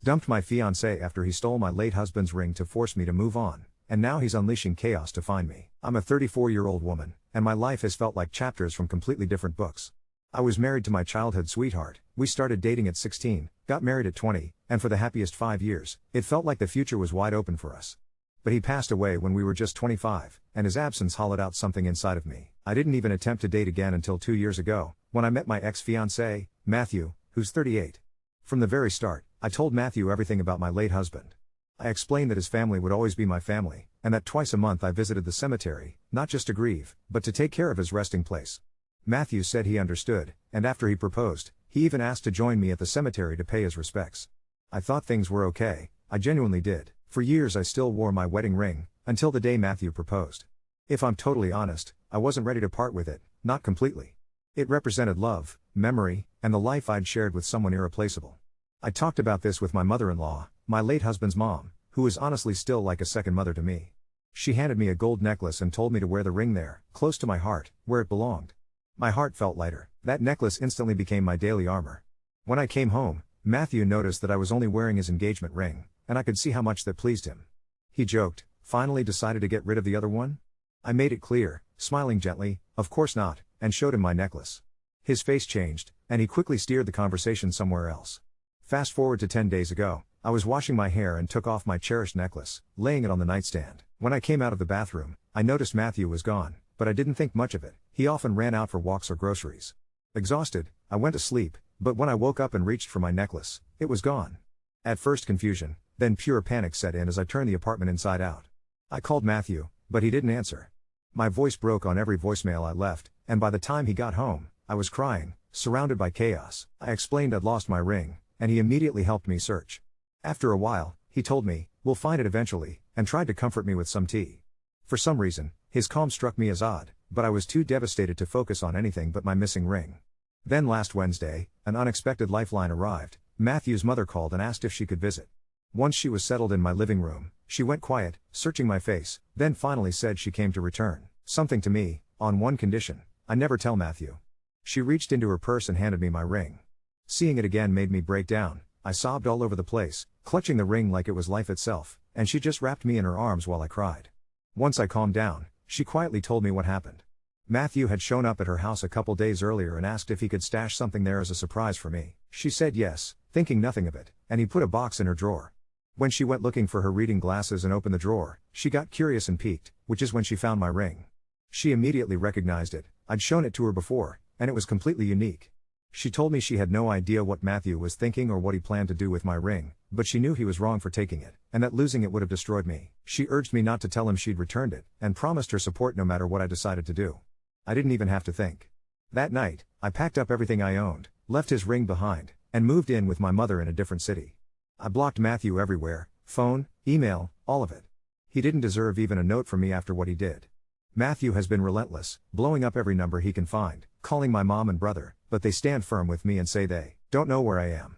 Dumped my fiancé after he stole my late husband's ring to force me to move on, and now he's unleashing chaos to find me. I'm a 34-year-old woman, and my life has felt like chapters from completely different books. I was married to my childhood sweetheart. We started dating at 16, got married at 20, and for the happiest 5 years, it felt like the future was wide open for us. But he passed away when we were just 25, and his absence hollowed out something inside of me. I didn't even attempt to date again until 2 years ago, when I met my ex-fiancé, Matthew, who's 38. From the very start, I told Matthew everything about my late husband. I explained that his family would always be my family, and that twice a month I visited the cemetery, not just to grieve, but to take care of his resting place. Matthew said he understood, and after he proposed, he even asked to join me at the cemetery to pay his respects. I thought things were okay, I genuinely did. For years I still wore my wedding ring, until the day Matthew proposed. If I'm totally honest, I wasn't ready to part with it, not completely. It represented love, memory, and the life I'd shared with someone irreplaceable. I talked about this with my mother-in-law, my late husband's mom, who is honestly still like a second mother to me. She handed me a gold necklace and told me to wear the ring there, close to my heart, where it belonged. My heart felt lighter. That necklace instantly became my daily armor. When I came home, Matthew noticed that I was only wearing his engagement ring, and I could see how much that pleased him. He joked, "Finally decided to get rid of the other one?" I made it clear, smiling gently, "Of course not," and showed him my necklace. His face changed, and he quickly steered the conversation somewhere else. Fast forward to 10 days ago, I was washing my hair and took off my cherished necklace, laying it on the nightstand. When I came out of the bathroom, I noticed Matthew was gone, but I didn't think much of it. He often ran out for walks or groceries. Exhausted, I went to sleep, but when I woke up and reached for my necklace, it was gone. At first confusion, then pure panic set in as I turned the apartment inside out. I called Matthew, but he didn't answer. My voice broke on every voicemail I left, and by the time he got home, I was crying, surrounded by chaos. I explained I'd lost my ring, and he immediately helped me search. After a while, he told me, "We'll find it eventually," and tried to comfort me with some tea. For some reason, his calm struck me as odd, but I was too devastated to focus on anything but my missing ring. Then last Wednesday, an unexpected lifeline arrived. Matthew's mother called and asked if she could visit. Once she was settled in my living room, she went quiet, searching my face, then finally said she came to return something to me, on one condition: I never tell Matthew. She reached into her purse and handed me my ring. Seeing it again made me break down. I sobbed all over the place, clutching the ring like it was life itself, and she just wrapped me in her arms while I cried. Once I calmed down, she quietly told me what happened. Matthew had shown up at her house a couple days earlier and asked if he could stash something there as a surprise for me. She said yes, thinking nothing of it, and he put a box in her drawer. When she went looking for her reading glasses and opened the drawer, she got curious and piqued, which is when she found my ring. She immediately recognized it. I'd shown it to her before, and it was completely unique. She told me she had no idea what Matthew was thinking or what he planned to do with my ring, but she knew he was wrong for taking it, and that losing it would have destroyed me. She urged me not to tell him she'd returned it, and promised her support no matter what I decided to do. I didn't even have to think. That night, I packed up everything I owned, left his ring behind, and moved in with my mother in a different city. I blocked Matthew everywhere, phone, email, all of it. He didn't deserve even a note from me after what he did. Matthew has been relentless, blowing up every number he can find, calling my mom and brother, but they stand firm with me and say they don't know where I am.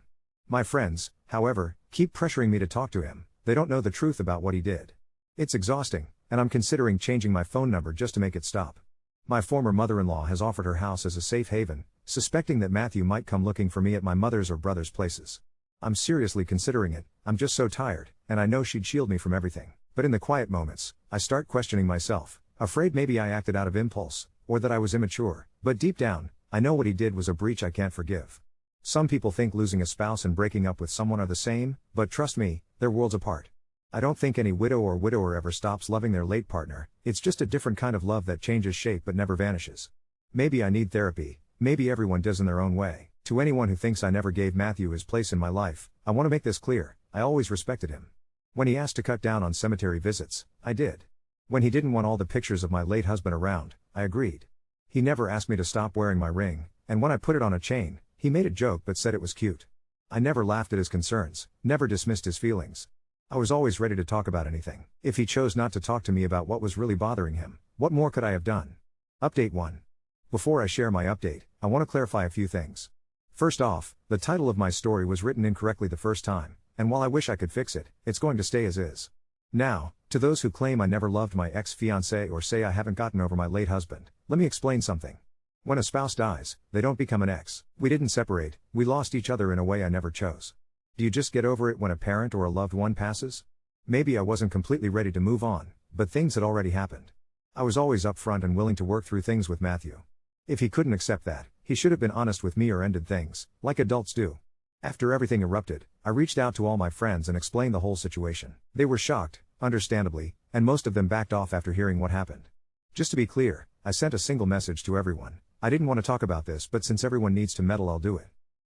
My friends, however, keep pressuring me to talk to him. They don't know the truth about what he did. It's exhausting, and I'm considering changing my phone number just to make it stop. My former mother-in-law has offered her house as a safe haven, suspecting that Matthew might come looking for me at my mother's or brother's places. I'm seriously considering it. I'm just so tired, and I know she'd shield me from everything. But in the quiet moments, I start questioning myself, afraid maybe I acted out of impulse, or that I was immature, but deep down, I know what he did was a breach I can't forgive. Some people think losing a spouse and breaking up with someone are the same, but trust me, they're worlds apart. I don't think any widow or widower ever stops loving their late partner. It's just a different kind of love that changes shape but never vanishes. Maybe I need therapy, maybe everyone does in their own way. To anyone who thinks I never gave Matthew his place in my life, I want to make this clear: I always respected him. When he asked to cut down on cemetery visits, I did. When he didn't want all the pictures of my late husband around, I agreed. He never asked me to stop wearing my ring, and when I put it on a chain, he made a joke but said it was cute. I never laughed at his concerns, never dismissed his feelings. I was always ready to talk about anything. If he chose not to talk to me about what was really bothering him, what more could I have done? Update 1. Before I share my update, I want to clarify a few things. First off, the title of my story was written incorrectly the first time, and while I wish I could fix it, it's going to stay as is. Now, to those who claim I never loved my ex-fiancé or say I haven't gotten over my late husband, let me explain something. When a spouse dies, they don't become an ex. We didn't separate, we lost each other in a way I never chose. Do you just get over it when a parent or a loved one passes? Maybe I wasn't completely ready to move on, but things had already happened. I was always upfront and willing to work through things with Matthew. If he couldn't accept that, he should have been honest with me or ended things, like adults do. After everything erupted, I reached out to all my friends and explained the whole situation. They were shocked, understandably, and most of them backed off after hearing what happened. Just to be clear, I sent a single message to everyone. I didn't want to talk about this, but since everyone needs to meddle, I'll do it.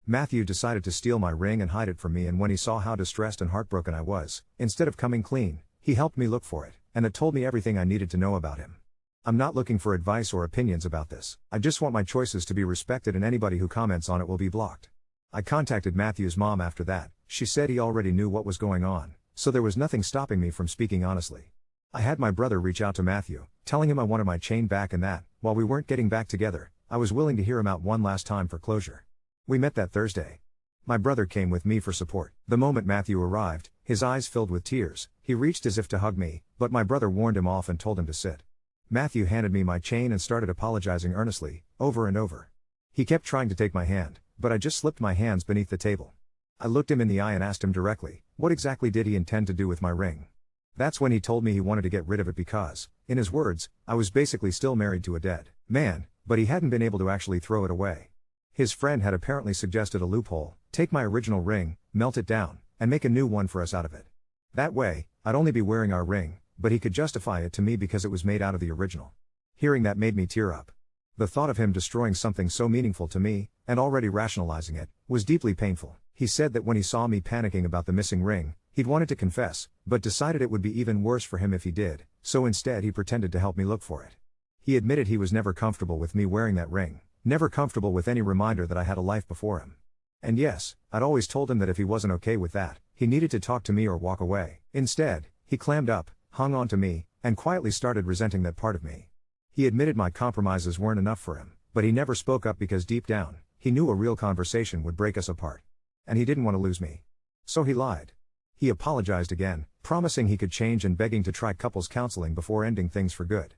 Matthew decided to steal my ring and hide it from me, and when he saw how distressed and heartbroken I was, instead of coming clean, he helped me look for it, and it told me everything I needed to know about him. I'm not looking for advice or opinions about this. I just want my choices to be respected, and anybody who comments on it will be blocked. I contacted Matthew's mom after that. She said he already knew what was going on, so there was nothing stopping me from speaking honestly. I had my brother reach out to Matthew, telling him I wanted my chain back and that, while we weren't getting back together, I was willing to hear him out one last time for closure. We met that Thursday. My brother came with me for support. The moment Matthew arrived, his eyes filled with tears. He reached as if to hug me, but my brother warned him off and told him to sit. Matthew handed me my chain and started apologizing earnestly, over and over. He kept trying to take my hand, but I just slipped my hands beneath the table. I looked him in the eye and asked him directly, what exactly did he intend to do with my ring? That's when he told me he wanted to get rid of it because, in his words, I was basically still married to a dead man, but he hadn't been able to actually throw it away. His friend had apparently suggested a loophole: take my original ring, melt it down, and make a new one for us out of it. That way, I'd only be wearing our ring, but he could justify it to me because it was made out of the original. Hearing that made me tear up. The thought of him destroying something so meaningful to me, and already rationalizing it, was deeply painful. He said that when he saw me panicking about the missing ring, he'd wanted to confess, but decided it would be even worse for him if he did, so instead he pretended to help me look for it. He admitted he was never comfortable with me wearing that ring, never comfortable with any reminder that I had a life before him. And yes, I'd always told him that if he wasn't okay with that, he needed to talk to me or walk away. Instead, he clammed up, hung on to me, and quietly started resenting that part of me. He admitted my compromises weren't enough for him, but he never spoke up because deep down, he knew a real conversation would break us apart. And he didn't want to lose me. So he lied. He apologized again, promising he could change and begging to try couples counseling before ending things for good.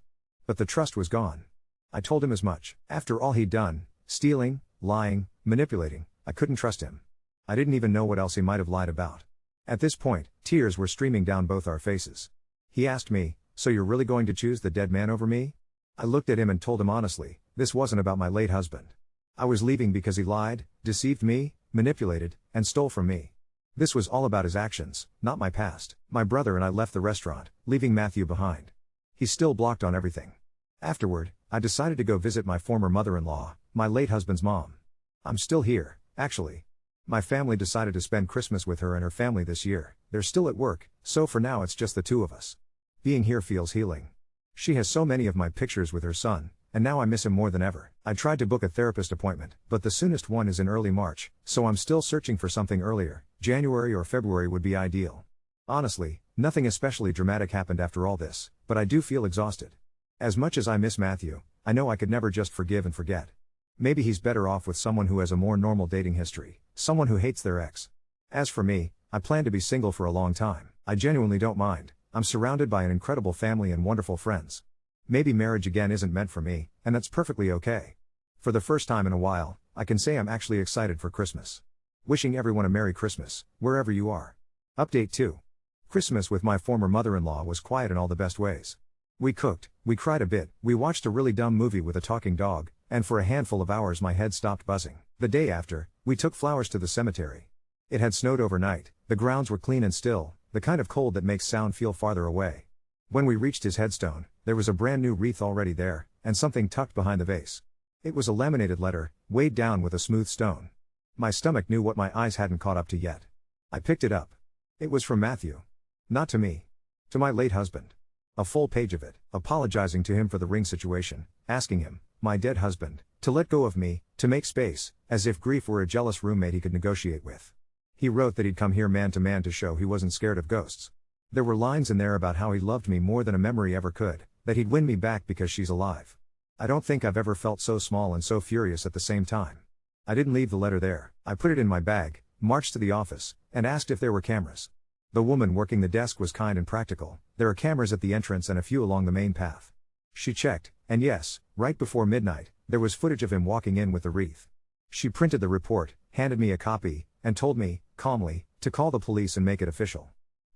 But the trust was gone. I told him as much. After all he'd done, stealing, lying, manipulating, I couldn't trust him. I didn't even know what else he might have lied about. At this point, tears were streaming down both our faces. He asked me, so you're really going to choose the dead man over me? I looked at him and told him honestly, this wasn't about my late husband. I was leaving because he lied, deceived me, manipulated, and stole from me. This was all about his actions, not my past. My brother and I left the restaurant, leaving Matthew behind. He's still blocked on everything. Afterward, I decided to go visit my former mother-in-law, my late husband's mom. I'm still here, actually. My family decided to spend Christmas with her and her family this year. They're still at work, so for now it's just the two of us. Being here feels healing. She has so many of my pictures with her son, and now I miss him more than ever. I tried to book a therapist appointment, but the soonest one is in early March, so I'm still searching for something earlier. January or February would be ideal. Honestly, nothing especially dramatic happened after all this, but I do feel exhausted. As much as I miss Matthew, I know I could never just forgive and forget. Maybe he's better off with someone who has a more normal dating history, someone who hates their ex. As for me, I plan to be single for a long time. I genuinely don't mind. I'm surrounded by an incredible family and wonderful friends. Maybe marriage again isn't meant for me, and that's perfectly okay. For the first time in a while, I can say I'm actually excited for Christmas. Wishing everyone a Merry Christmas, wherever you are. Update 2. Christmas with my former mother-in-law was quiet in all the best ways. We cooked, we cried a bit, we watched a really dumb movie with a talking dog, and for a handful of hours my head stopped buzzing. The day after, we took flowers to the cemetery. It had snowed overnight, the grounds were clean and still, the kind of cold that makes sound feel farther away. When we reached his headstone, there was a brand new wreath already there, and something tucked behind the vase. It was a laminated letter, weighed down with a smooth stone. My stomach knew what my eyes hadn't caught up to yet. I picked it up. It was from Matthew. Not to me. To my late husband. A full page of it, apologizing to him for the ring situation, asking him, my dead husband, to let go of me, to make space, as if grief were a jealous roommate he could negotiate with. He wrote that he'd come here man to show he wasn't scared of ghosts. There were lines in there about how he loved me more than a memory ever could, that he'd win me back because she's alive. I don't think I've ever felt so small and so furious at the same time. I didn't leave the letter there. I put it in my bag, marched to the office, and asked if there were cameras. The woman working the desk was kind and practical. There are cameras at the entrance and a few along the main path. She checked, and yes, right before midnight, there was footage of him walking in with the wreath. She printed the report, handed me a copy, and told me, calmly, to call the police and make it official.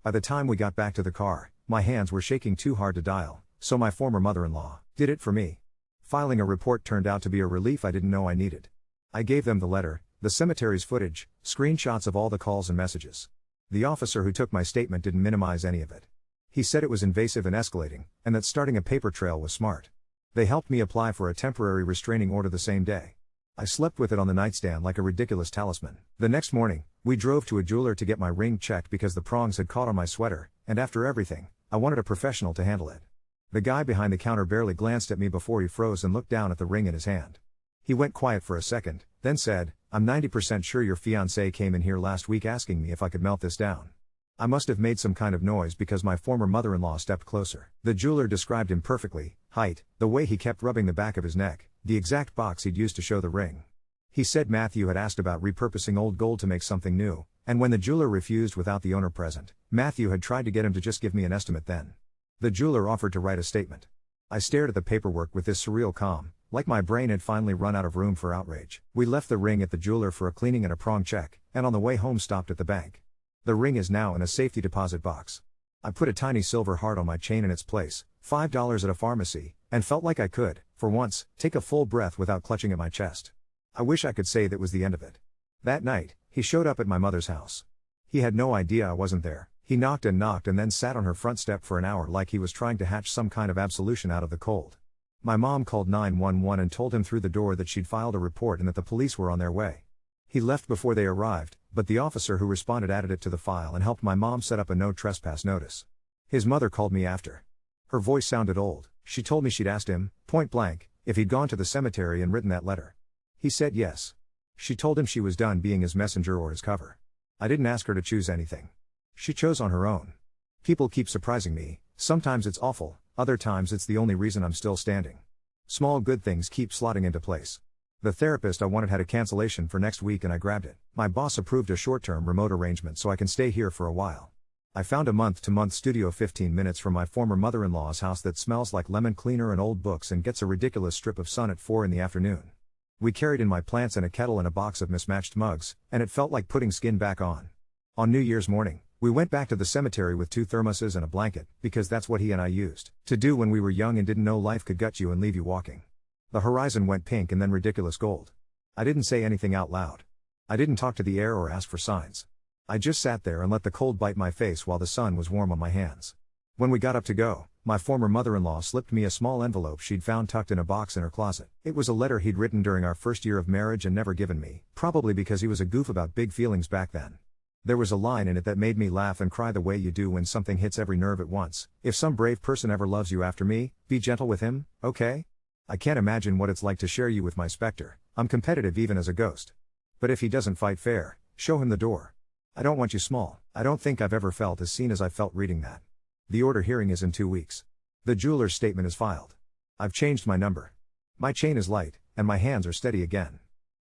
By the time we got back to the car, my hands were shaking too hard to dial, so my former mother-in-law did it for me. Filing a report turned out to be a relief I didn't know I needed. I gave them the letter, the cemetery's footage, screenshots of all the calls and messages. The officer who took my statement didn't minimize any of it. He said it was invasive and escalating, and that starting a paper trail was smart. They helped me apply for a temporary restraining order the same day. I slept with it on the nightstand like a ridiculous talisman. The next morning, we drove to a jeweler to get my ring checked because the prongs had caught on my sweater, and after everything, I wanted a professional to handle it. The guy behind the counter barely glanced at me before he froze and looked down at the ring in his hand. He went quiet for a second, then said, "I'm 90% sure your fiancé came in here last week asking me if I could melt this down." I must have made some kind of noise because my former mother-in-law stepped closer. The jeweler described him perfectly: height, the way he kept rubbing the back of his neck, the exact box he'd used to show the ring. He said Matthew had asked about repurposing old gold to make something new, and when the jeweler refused without the owner present, Matthew had tried to get him to just give me an estimate then. The jeweler offered to write a statement. I stared at the paperwork with this surreal calm, like my brain had finally run out of room for outrage. We left the ring at the jeweler for a cleaning and a prong check, and on the way home stopped at the bank. The ring is now in a safety deposit box. I put a tiny silver heart on my chain in its place, $5 at a pharmacy, and felt like I could, for once, take a full breath without clutching at my chest. I wish I could say that was the end of it. That night, he showed up at my mother's house. He had no idea I wasn't there. He knocked and then sat on her front step for an hour like he was trying to hatch some kind of absolution out of the cold. My mom called 911 and told him through the door that she'd filed a report and that the police were on their way. He left before they arrived, but the officer who responded added it to the file and helped my mom set up a no trespass notice. His mother called me after. Her voice sounded old. She told me she'd asked him, point blank, if he'd gone to the cemetery and written that letter. He said yes. She told him she was done being his messenger or his cover. I didn't ask her to choose anything. She chose on her own. People keep surprising me. Sometimes it's awful, other times it's the only reason I'm still standing. Small good things keep slotting into place. The therapist I wanted had a cancellation for next week and I grabbed it. My boss approved a short-term remote arrangement so I can stay here for a while. I found a month-to-month studio 15 minutes from my former mother-in-law's house that smells like lemon cleaner and old books and gets a ridiculous strip of sun at 4 in the afternoon. We carried in my plants and a kettle and a box of mismatched mugs, and it felt like putting skin back on. On New Year's morning, we went back to the cemetery with 2 thermoses and a blanket, because that's what he and I used to do when we were young and didn't know life could gut you and leave you walking. The horizon went pink and then ridiculous gold. I didn't say anything out loud. I didn't talk to the air or ask for signs. I just sat there and let the cold bite my face while the sun was warm on my hands. When we got up to go, my former mother-in-law slipped me a small envelope she'd found tucked in a box in her closet. It was a letter he'd written during our first year of marriage and never given me, probably because he was a goof about big feelings back then. There was a line in it that made me laugh and cry the way you do when something hits every nerve at once. If some brave person ever loves you after me, be gentle with him, okay? I can't imagine what it's like to share you with my specter. I'm competitive even as a ghost. But if he doesn't fight fair, show him the door. I don't want you small. I don't think I've ever felt as seen as I felt reading that. The order hearing is in 2 weeks. The jeweler's statement is filed. I've changed my number. My chain is light, and my hands are steady again.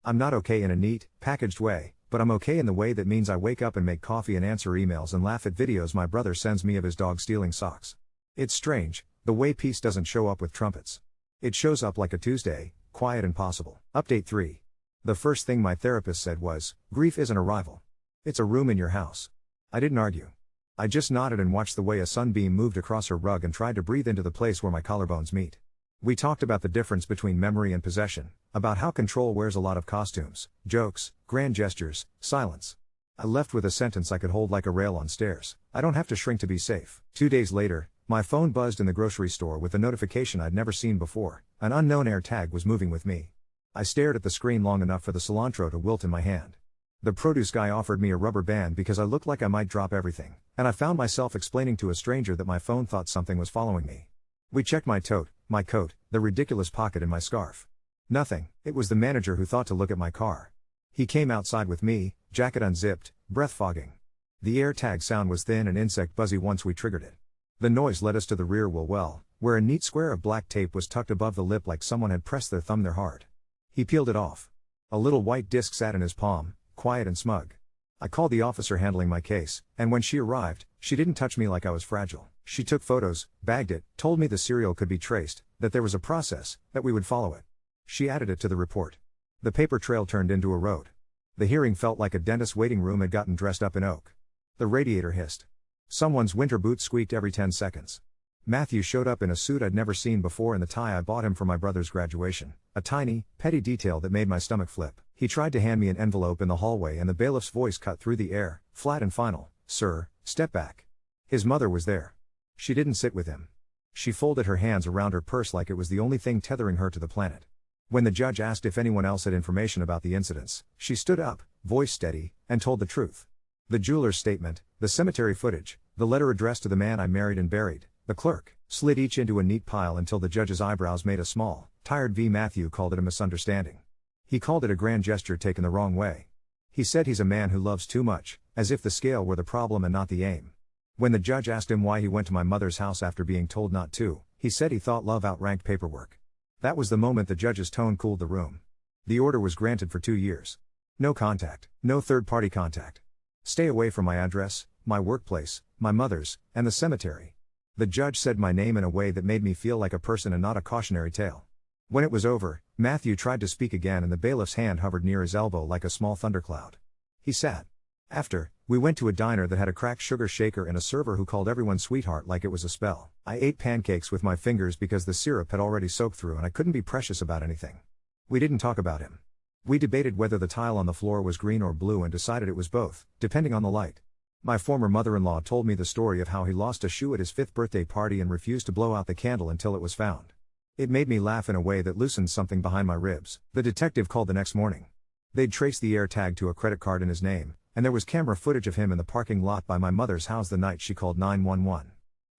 I'm not okay in a neat, packaged way, but I'm okay in the way that means I wake up and make coffee and answer emails and laugh at videos my brother sends me of his dog stealing socks. It's strange, the way peace doesn't show up with trumpets. It shows up like a Tuesday, quiet and possible. Update 3. The first thing my therapist said was, grief isn't a rival. It's a room in your house. I didn't argue. I just nodded and watched the way a sunbeam moved across her rug and tried to breathe into the place where my collarbones meet. We talked about the difference between memory and possession, about how control wears a lot of costumes, jokes, grand gestures, silence. I left with a sentence I could hold like a rail on stairs. I don't have to shrink to be safe. 2 days later, my phone buzzed in the grocery store with a notification I'd never seen before. An unknown air tag was moving with me. I stared at the screen long enough for the cilantro to wilt in my hand. The produce guy offered me a rubber band because I looked like I might drop everything, and I found myself explaining to a stranger that my phone thought something was following me. We checked my tote, my coat, the ridiculous pocket in my scarf. Nothing. It was the manager who thought to look at my car. He came outside with me, jacket unzipped, breath fogging. The air tag sound was thin and insect buzzy once we triggered it. The noise led us to the rear wheel well, where a neat square of black tape was tucked above the lip like someone had pressed their thumb there hard. He peeled it off. A little white disc sat in his palm, quiet and smug. I called the officer handling my case, and when she arrived, she didn't touch me like I was fragile. She took photos, bagged it, told me the serial could be traced, that there was a process, that we would follow it. She added it to the report. The paper trail turned into a road. The hearing felt like a dentist's waiting room had gotten dressed up in oak. The radiator hissed. Someone's winter boots squeaked every 10 seconds. Matthew showed up in a suit I'd never seen before and the tie I bought him for my brother's graduation, a tiny, petty detail that made my stomach flip. He tried to hand me an envelope in the hallway and the bailiff's voice cut through the air, flat and final. "Sir, step back." His mother was there. She didn't sit with him. She folded her hands around her purse like it was the only thing tethering her to the planet. When the judge asked if anyone else had information about the incidents, she stood up, voice steady, and told the truth. The jeweler's statement, the cemetery footage, the letter addressed to the man I married and buried, the clerk, slid each into a neat pile until the judge's eyebrows made a small, tired V. Matthew called it a misunderstanding. He called it a grand gesture taken the wrong way. He said he's a man who loves too much, as if the scale were the problem and not the aim. When the judge asked him why he went to my mother's house after being told not to, he said he thought love outranked paperwork. That was the moment the judge's tone cooled the room. The order was granted for 2 years. No contact, no third-party contact. Stay away from my address, my workplace, my mother's, and the cemetery. The judge said my name in a way that made me feel like a person and not a cautionary tale. When it was over, Matthew tried to speak again and the bailiff's hand hovered near his elbow like a small thundercloud. He sat. After, we went to a diner that had a cracked sugar shaker and a server who called everyone sweetheart like it was a spell. I ate pancakes with my fingers because the syrup had already soaked through and I couldn't be precious about anything. We didn't talk about him. We debated whether the tile on the floor was green or blue and decided it was both, depending on the light. My former mother-in-law told me the story of how he lost a shoe at his 5th birthday party and refused to blow out the candle until it was found. It made me laugh in a way that loosened something behind my ribs. The detective called the next morning. They'd traced the air tag to a credit card in his name, and there was camera footage of him in the parking lot by my mother's house the night she called 911.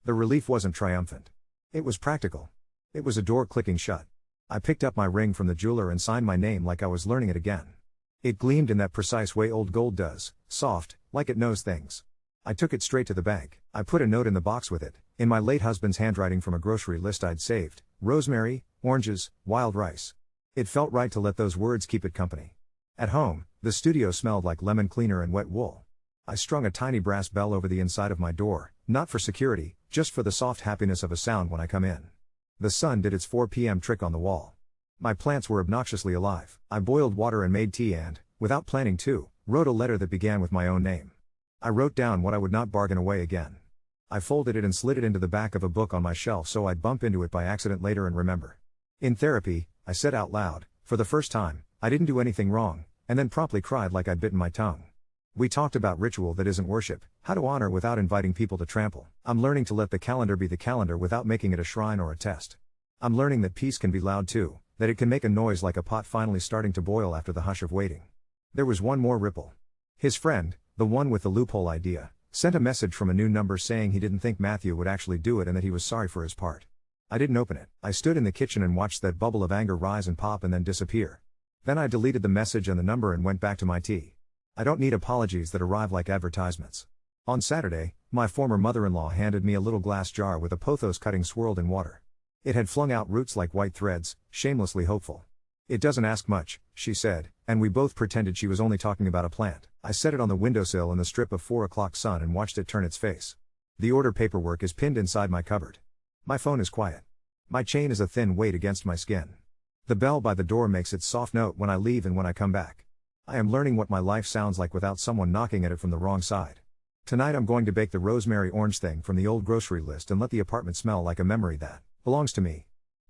The relief wasn't triumphant. It was practical. It was a door clicking shut. I picked up my ring from the jeweler and signed my name like I was learning it again. It gleamed in that precise way old gold does, soft, like it knows things. I took it straight to the bank. I put a note in the box with it, in my late husband's handwriting from a grocery list I'd saved: rosemary, oranges, wild rice. It felt right to let those words keep it company. At home, the studio smelled like lemon cleaner and wet wool. I strung a tiny brass bell over the inside of my door, not for security, just for the soft happiness of a sound when I come in. The sun did its 4 p.m. trick on the wall. My plants were obnoxiously alive. I boiled water and made tea and, without planning to, wrote a letter that began with my own name. I wrote down what I would not bargain away again. I folded it and slid it into the back of a book on my shelf so I'd bump into it by accident later and remember. In therapy, I said out loud, for the first time, I didn't do anything wrong, and then promptly cried like I'd bitten my tongue. We talked about ritual that isn't worship, how to honor without inviting people to trample. I'm learning to let the calendar be the calendar without making it a shrine or a test. I'm learning that peace can be loud too, that it can make a noise like a pot finally starting to boil after the hush of waiting. There was one more ripple. His friend, the one with the loophole idea, sent a message from a new number saying he didn't think Matthew would actually do it and that he was sorry for his part. I didn't open it. I stood in the kitchen and watched that bubble of anger rise and pop and then disappear. Then I deleted the message and the number and went back to my tea. I don't need apologies that arrive like advertisements. On Saturday, my former mother-in-law handed me a little glass jar with a pothos cutting swirled in water. It had flung out roots like white threads, shamelessly hopeful. It doesn't ask much, she said, and we both pretended she was only talking about a plant. I set it on the windowsill in the strip of 4 o'clock sun and watched it turn its face. The order paperwork is pinned inside my cupboard. My phone is quiet. My chain is a thin weight against my skin. The bell by the door makes its soft note when I leave and when I come back. I am learning what my life sounds like without someone knocking at it from the wrong side. Tonight I'm going to bake the rosemary orange thing from the old grocery list and let the apartment smell like a memory that belongs to me.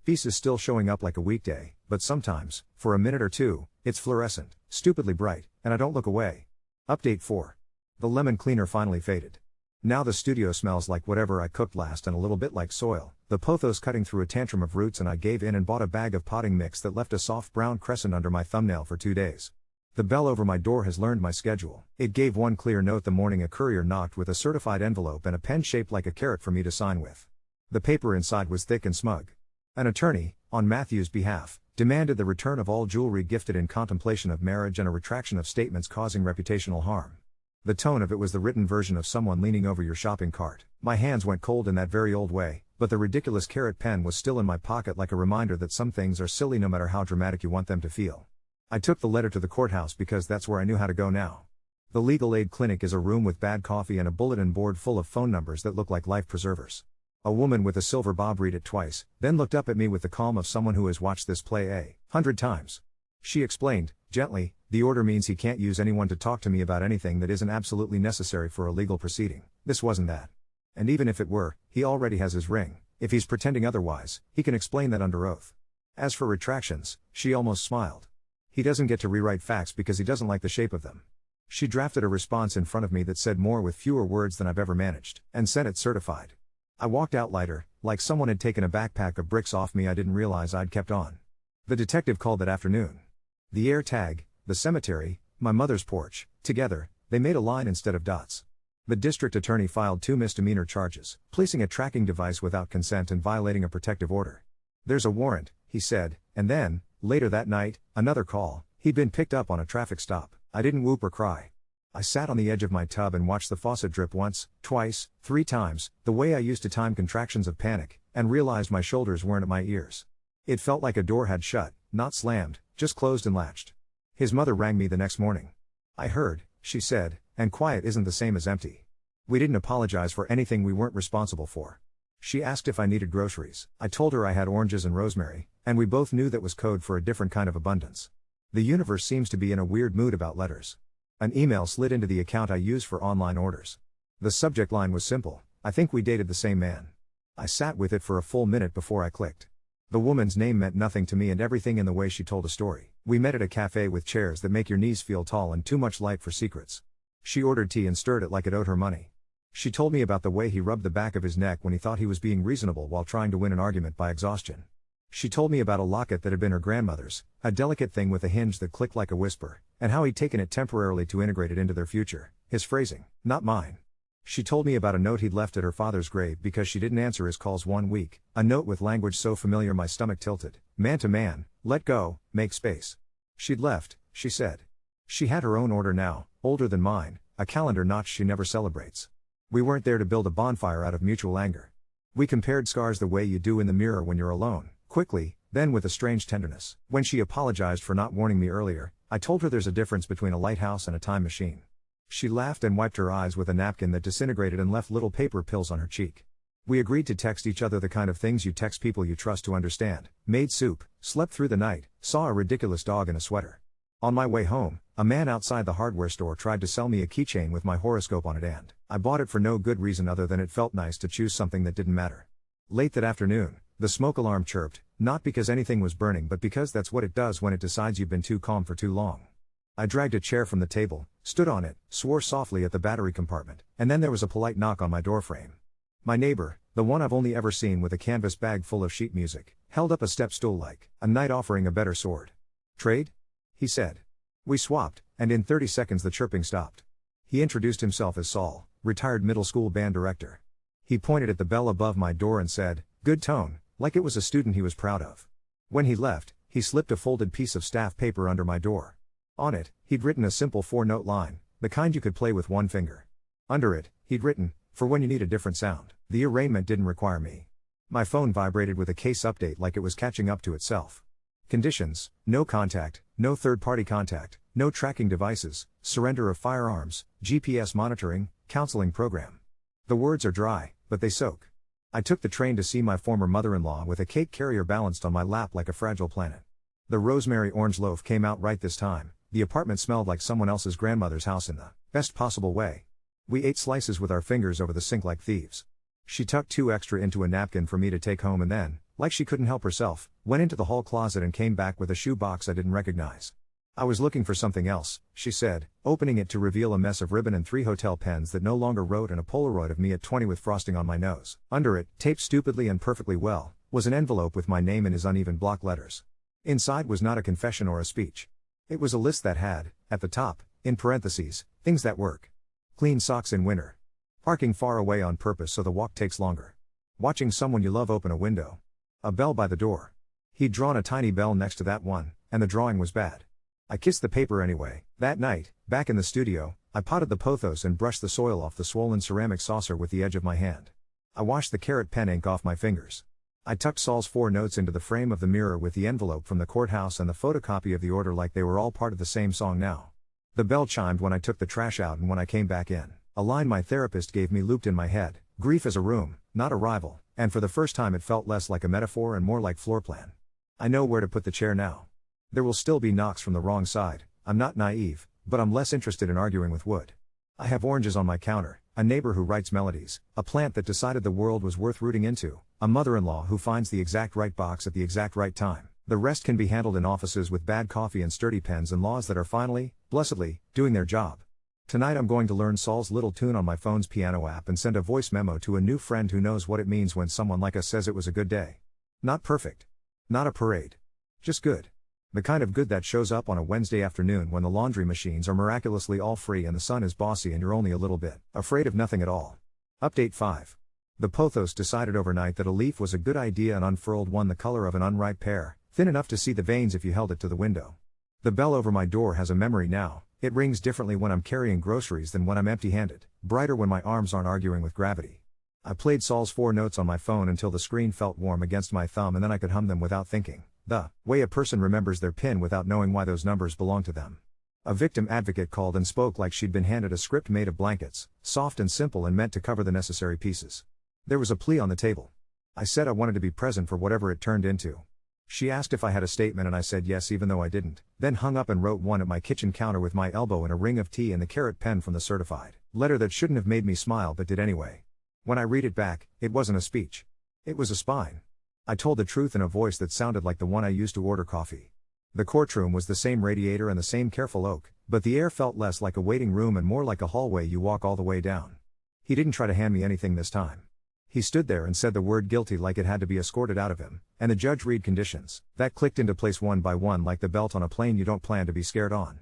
Peace is still showing up like a weekday, but sometimes, for a minute or two, it's fluorescent, stupidly bright, and I don't look away. Update 4. The lemon cleaner finally faded. Now the studio smells like whatever I cooked last and a little bit like soil. The pothos cutting through a tantrum of roots and I gave in and bought a bag of potting mix that left a soft brown crescent under my thumbnail for 2 days. The bell over my door has learned my schedule. It gave one clear note the morning a courier knocked with a certified envelope and a pen shaped like a carrot for me to sign with. The paper inside was thick and smug. An attorney, on Matthew's behalf, demanded the return of all jewelry gifted in contemplation of marriage and a retraction of statements causing reputational harm. The tone of it was the written version of someone leaning over your shopping cart. My hands went cold in that very old way, but the ridiculous carrot pen was still in my pocket like a reminder that some things are silly no matter how dramatic you want them to feel. I took the letter to the courthouse because that's where I knew how to go now. The legal aid clinic is a room with bad coffee and a bulletin board full of phone numbers that look like life preservers. A woman with a silver bob read it twice, then looked up at me with the calm of someone who has watched this play 100 times. She explained, gently, The order means he can't use anyone to talk to me about anything that isn't absolutely necessary for a legal proceeding. This wasn't that. And even if it were, he already has his ring. If he's pretending otherwise, he can explain that under oath. As for retractions, she almost smiled. He doesn't get to rewrite facts because he doesn't like the shape of them. She drafted a response in front of me that said more with fewer words than I've ever managed, and sent it certified. I walked out lighter, like someone had taken a backpack of bricks off me I didn't realize I'd kept on. The detective called that afternoon. The air tag, the cemetery, my mother's porch, together, they made a line instead of dots. The district attorney filed 2 misdemeanor charges, placing a tracking device without consent and violating a protective order. There's a warrant, he said, and then, later that night, another call. He'd been picked up on a traffic stop. I didn't whoop or cry. I sat on the edge of my tub and watched the faucet drip once, twice, 3 times, the way I used to time contractions of panic, and realized my shoulders weren't at my ears. It felt like a door had shut, not slammed, just closed and latched. His mother rang me the next morning. I heard, she said, and quiet isn't the same as empty. We didn't apologize for anything we weren't responsible for. She asked if I needed groceries. I told her I had oranges and rosemary, and we both knew that was code for a different kind of abundance. The universe seems to be in a weird mood about letters. An email slid into the account I use for online orders. The subject line was simple: I think we dated the same man. I sat with it for a full minute before I clicked. The woman's name meant nothing to me and everything in the way she told a story. We met at a cafe with chairs that make your knees feel tall and too much light for secrets. She ordered tea and stirred it like it owed her money. She told me about the way he rubbed the back of his neck when he thought he was being reasonable while trying to win an argument by exhaustion. She told me about a locket that had been her grandmother's, a delicate thing with a hinge that clicked like a whisper, and how he'd taken it temporarily to integrate it into their future. His phrasing, not mine. She told me about a note he'd left at her father's grave because she didn't answer his calls 1 week, a note with language so familiar my stomach tilted. Man to man, let go, make space. She'd left, she said. She had her own order now, older than mine, a calendar notch she never celebrates. We weren't there to build a bonfire out of mutual anger. We compared scars the way you do in the mirror when you're alone, quickly, then with a strange tenderness. When she apologized for not warning me earlier, I told her there's a difference between a lighthouse and a time machine. She laughed and wiped her eyes with a napkin that disintegrated and left little paper pills on her cheek. We agreed to text each other the kind of things you text people you trust to understand. Made soup, slept through the night, saw a ridiculous dog in a sweater. On my way home, a man outside the hardware store tried to sell me a keychain with my horoscope on it and I bought it for no good reason other than it felt nice to choose something that didn't matter. Late that afternoon, the smoke alarm chirped, not because anything was burning but because that's what it does when it decides you've been too calm for too long. I dragged a chair from the table, stood on it, swore softly at the battery compartment, and then there was a polite knock on my doorframe. My neighbor, the one I've only ever seen with a canvas bag full of sheet music, held up a step stool like a knight offering a better sword. Trade? He said. We swapped, and in 30 seconds the chirping stopped. He introduced himself as Saul, retired middle school band director. He pointed at the bell above my door and said, good tone, like it was a student he was proud of. When he left, he slipped a folded piece of staff paper under my door. On it, he'd written a simple 4-note line, the kind you could play with one finger. Under it, he'd written, for when you need a different sound. The arraignment didn't require me. My phone vibrated with a case update like it was catching up to itself. Conditions: no contact, no third-party contact, no tracking devices, surrender of firearms, GPS monitoring, counseling program. The words are dry, but they soak. I took the train to see my former mother-in-law with a cake carrier balanced on my lap like a fragile planet. The rosemary orange loaf came out right this time. The apartment smelled like someone else's grandmother's house in the best possible way. We ate slices with our fingers over the sink like thieves. She tucked 2 extra into a napkin for me to take home and then, like she couldn't help herself, went into the hall closet and came back with a shoe box I didn't recognize. I was looking for something else, she said, opening it to reveal a mess of ribbon and 3 hotel pens that no longer wrote and a Polaroid of me at 20 with frosting on my nose. Under it, taped stupidly and perfectly well, was an envelope with my name in his uneven block letters. Inside was not a confession or a speech. It was a list that had, at the top, in parentheses, things that work. Clean socks in winter. Parking far away on purpose so the walk takes longer. Watching someone you love open a window. A bell by the door. He'd drawn a tiny bell next to that one, and the drawing was bad. I kissed the paper anyway. That night, back in the studio, I potted the pothos and brushed the soil off the swollen ceramic saucer with the edge of my hand. I washed the carrot pen ink off my fingers. I tucked Saul's 4 notes into the frame of the mirror with the envelope from the courthouse and the photocopy of the order like they were all part of the same song now. The bell chimed when I took the trash out and when I came back in. A line my therapist gave me looped in my head. Grief is a room, not a rival, and for the first time it felt less like a metaphor and more like floor plan. I know where to put the chair now. There will still be knocks from the wrong side, I'm not naive, but I'm less interested in arguing with wood. I have oranges on my counter, a neighbor who writes melodies, a plant that decided the world was worth rooting into, a mother-in-law who finds the exact right box at the exact right time. The rest can be handled in offices with bad coffee and sturdy pens and laws that are finally, blessedly, doing their job. Tonight I'm going to learn Saul's little tune on my phone's piano app and send a voice memo to a new friend who knows what it means when someone like us says it was a good day. Not perfect. Not a parade. Just good. The kind of good that shows up on a Wednesday afternoon when the laundry machines are miraculously all free and the sun is bossy and you're only a little bit afraid of nothing at all. Update 5. The pothos decided overnight that a leaf was a good idea and unfurled one the color of an unripe pear, thin enough to see the veins if you held it to the window. The bell over my door has a memory now. It rings differently when I'm carrying groceries than when I'm empty-handed, brighter when my arms aren't arguing with gravity. I played Saul's 4 notes on my phone until the screen felt warm against my thumb and then I could hum them without thinking. The way a person remembers their PIN without knowing why those numbers belong to them. A victim advocate called and spoke like she'd been handed a script made of blankets, soft and simple and meant to cover the necessary pieces. There was a plea on the table. I said I wanted to be present for whatever it turned into. She asked if I had a statement and I said yes even though I didn't, then hung up and wrote one at my kitchen counter with my elbow in a ring of tea and the carrot pen from the certified letter that shouldn't have made me smile but did anyway. When I read it back, it wasn't a speech. It was a spine. I told the truth in a voice that sounded like the one I used to order coffee. The courtroom was the same radiator and the same careful oak, but the air felt less like a waiting room and more like a hallway you walk all the way down. He didn't try to hand me anything this time. He stood there and said the word guilty like it had to be escorted out of him, and the judge read conditions that clicked into place one by one like the belt on a plane you don't plan to be scared on.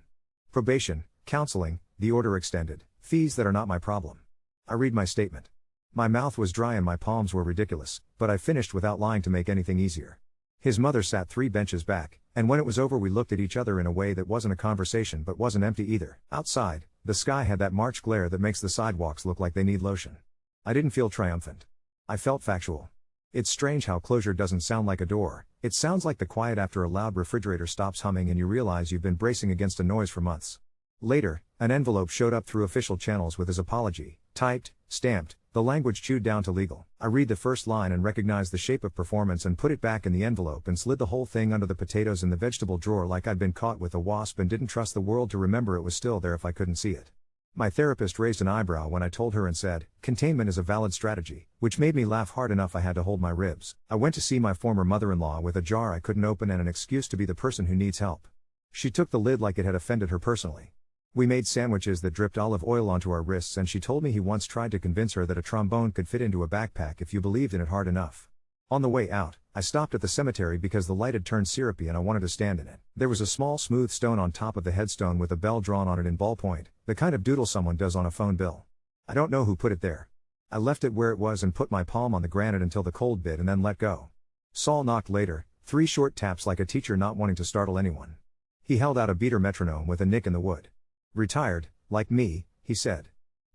Probation, counseling, the order extended, fees that are not my problem. I read my statement. My mouth was dry and my palms were ridiculous, but I finished without lying to make anything easier. His mother sat 3 benches back, and when it was over we looked at each other in a way that wasn't a conversation but wasn't empty either. Outside, the sky had that March glare that makes the sidewalks look like they need lotion. I didn't feel triumphant. I felt factual. It's strange how closure doesn't sound like a door, it sounds like the quiet after a loud refrigerator stops humming and you realize you've been bracing against a noise for months. Later, an envelope showed up through official channels with his apology, typed, stamped, the language chewed down to legal. I read the first line and recognize the shape of performance and put it back in the envelope and slid the whole thing under the potatoes in the vegetable drawer like I'd been caught with a wasp and didn't trust the world to remember it was still there if I couldn't see it. My therapist raised an eyebrow when I told her and said, containment is a valid strategy, which made me laugh hard enough I had to hold my ribs. I went to see my former mother-in-law with a jar I couldn't open and an excuse to be the person who needs help. She took the lid like it had offended her personally. We made sandwiches that dripped olive oil onto our wrists and she told me he once tried to convince her that a trombone could fit into a backpack if you believed in it hard enough. On the way out, I stopped at the cemetery because the light had turned syrupy and I wanted to stand in it. There was a small smooth stone on top of the headstone with a bell drawn on it in ballpoint, the kind of doodle someone does on a phone bill. I don't know who put it there. I left it where it was and put my palm on the granite until the cold bit and then let go. Saul knocked later, 3 short taps like a teacher not wanting to startle anyone. He held out a beater metronome with a nick in the wood. Retired, like me, he said.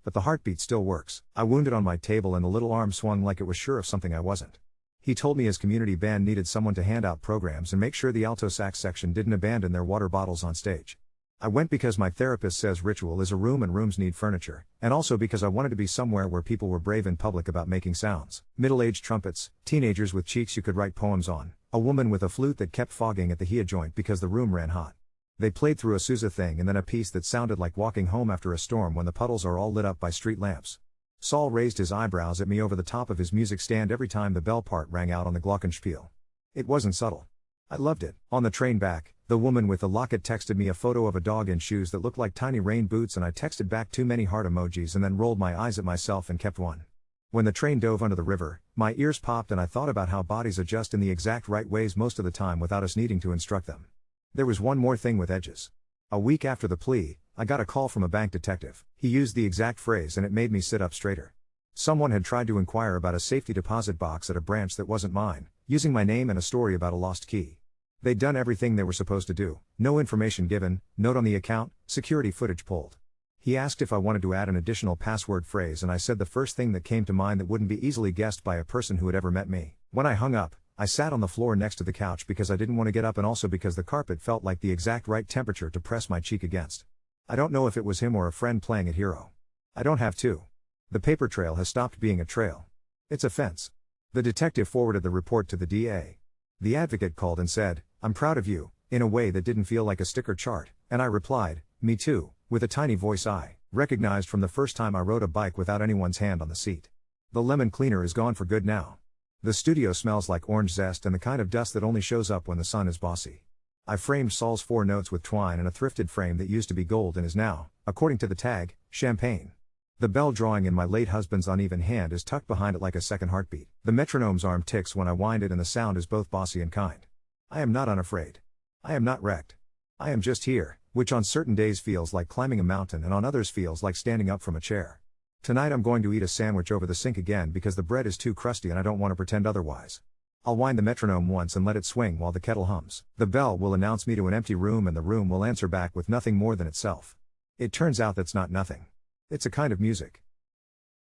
But the heartbeat still works. I wounded on my table and the little arm swung like it was sure of something I wasn't. He told me his community band needed someone to hand out programs and make sure the alto sax section didn't abandon their water bottles on stage. I went because my therapist says ritual is a room and rooms need furniture, and also because I wanted to be somewhere where people were brave in public about making sounds. Middle-aged trumpets, teenagers with cheeks you could write poems on, a woman with a flute that kept fogging at the Hia joint because the room ran hot. They played through a Sousa thing and then a piece that sounded like walking home after a storm when the puddles are all lit up by street lamps. Saul raised his eyebrows at me over the top of his music stand every time the bell part rang out on the glockenspiel. It wasn't subtle. I loved it. On the train back, the woman with the locket texted me a photo of a dog in shoes that looked like tiny rain boots and I texted back too many heart emojis and then rolled my eyes at myself and kept one. When the train dove under the river, my ears popped and I thought about how bodies adjust in the exact right ways most of the time without us needing to instruct them. There was one more thing with edges. A week after the plea, I got a call from a bank detective. He used the exact phrase and it made me sit up straighter. Someone had tried to inquire about a safety deposit box at a branch that wasn't mine, using my name and a story about a lost key. They'd done everything they were supposed to do, no information given, note on the account, security footage pulled. He asked if I wanted to add an additional password phrase and I said the first thing that came to mind that wouldn't be easily guessed by a person who had ever met me. When I hung up, I sat on the floor next to the couch because I didn't want to get up and also because the carpet felt like the exact right temperature to press my cheek against. I don't know if it was him or a friend playing at hero. I don't have to. The paper trail has stopped being a trail. It's a fence. The detective forwarded the report to the DA. The advocate called and said, "I'm proud of you. in a way that didn't feel like a sticker chart, and I replied, "Me too," with a tiny voice I recognized from the first time I rode a bike without anyone's hand on the seat. The lemon cleaner is gone for good now. The studio smells like orange zest and the kind of dust that only shows up when the sun is bossy. I framed Saul's 4 notes with twine in a thrifted frame that used to be gold and is now, according to the tag, champagne. The bell drawing in my late husband's uneven hand is tucked behind it like a second heartbeat. The metronome's arm ticks when I wind it and the sound is both bossy and kind. I am not unafraid. I am not wrecked. I am just here, which on certain days feels like climbing a mountain and on others feels like standing up from a chair. Tonight I'm going to eat a sandwich over the sink again because the bread is too crusty and I don't want to pretend otherwise. I'll wind the metronome once and let it swing while the kettle hums. The bell will announce me to an empty room and the room will answer back with nothing more than itself. It turns out that's not nothing. It's a kind of music.